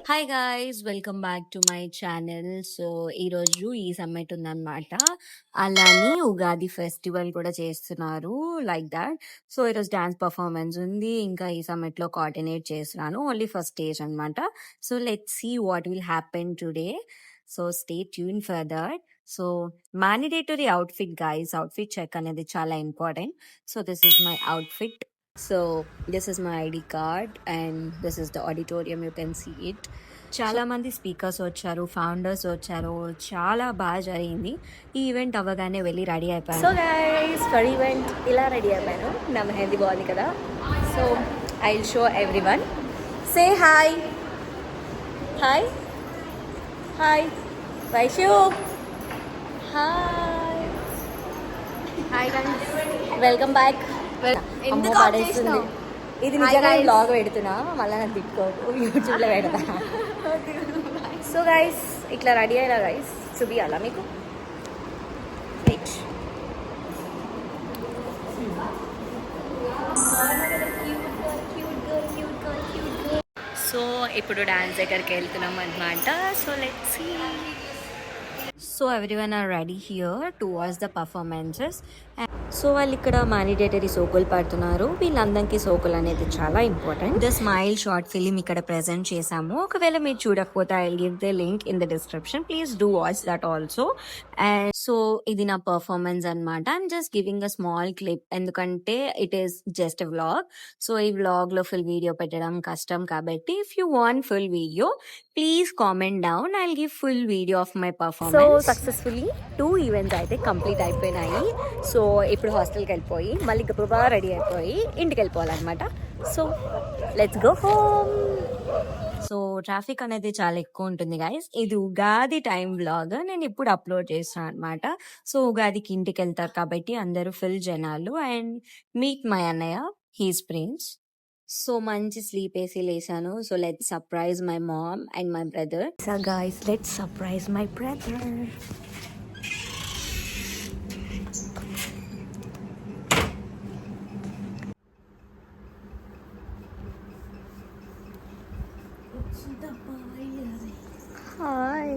Hi guys welcome back to my channel. So ఈరోజు ఈ summit ఉందన్నమాట. అలానే ఉగాది ఫెస్టివల్ కూడా చేస్తున్నారు లైక్ దాట్. సో ఈరోజు డాన్స్ పర్ఫార్మెన్స్ ఉంది, ఇంకా ఈ సమ్మిట్లో కోఆర్డినేట్ చేస్తున్నాను ఓన్లీ ఫస్ట్ స్టేజ్ అనమాట. So let's see what will happen today. So stay tune for that. So mandatory outfit guys, outfit check అనేది చాలా important. So this is my outfit. So this is my ID card and this is the auditorium, you can see it. చాలా మంది speakers వచ్చారు, founders వచ్చారు, చాలా బాగా జరిగింది. ఈ ఈవెంట్ అవ్వగానే వెళ్ళి రెడీ అయిపోయాను. సో గైస్ ఫర్ ఈవెంట్ ఇలా రెడీ అయిపోయాను. నా మెహందీ బాగుంది కదా. So I will show every one. Say hi hi hi Vaishu. Hi hi guys, welcome back. అమ్మో పడేస్తుంది ఇది. నిజంగా బ్లాగ్ పెడుతున్నా, మళ్ళీ నాకు తిట్టుకోకు, యూట్యూబ్లో పెడతా. సో గైస్ ఇట్లా రెడీ అయినా గైస్ చూపియాలా మీకు. సో ఇప్పుడు డాన్స్ దగ్గరికి వెళ్తున్నాం అనమాట. So let's see. So everyone are ready here to watch the performances. So వాళ్ళు ఇక్కడ మ్యాండేటరీ సోకులు పడుతున్నారు. వీళ్ళందరికీ సోకులు అనేది చాలా important. The smile short film ఇక్కడ ప్రెజెంట్ చేసాము. ఒకవేళ మీరు చూడకపోతే I give the link in the description, please do watch that also. And so ఇది నా పర్ఫార్మెన్స్ అనమాట. I'm just giving a small clip, ఎందుకంటే it is just a vlog. So ఈ వ్లాగ్ లో ఫుల్ వీడియో పెట్టడం కష్టం కాబట్టి if you want full video please comment down, I give full video of my performance. So successfully 2 events అయితే complete అయిపోయినాయి. So ఇప్పుడు హాస్టల్కి వెళ్ళిపోయి మళ్ళీ గబగబా రెడీ అయిపోయి ఇంటికి వెళ్ళిపోవాలన్నమాట. So let's go home. So traffic అనేది చాలా ఎక్కువ ఉంటుంది గైస్. ఇది ఉగాది టైం వ్లాగ్ నేను ఇప్పుడు అప్లోడ్ చేస్తాను అనమాట. సో ఉగాదికి ఇంటికి వెళ్తారు కాబట్టి అందరూ ఫుల్ జనాలు. అండ్ మీట్ మై అన్నయ్య, హీస్ ప్రిన్స్. సో మంచి స్లీప్ వేసి లేసాను. So let's surprise my mom and my brother. So guys let's surprise my brother. Hi.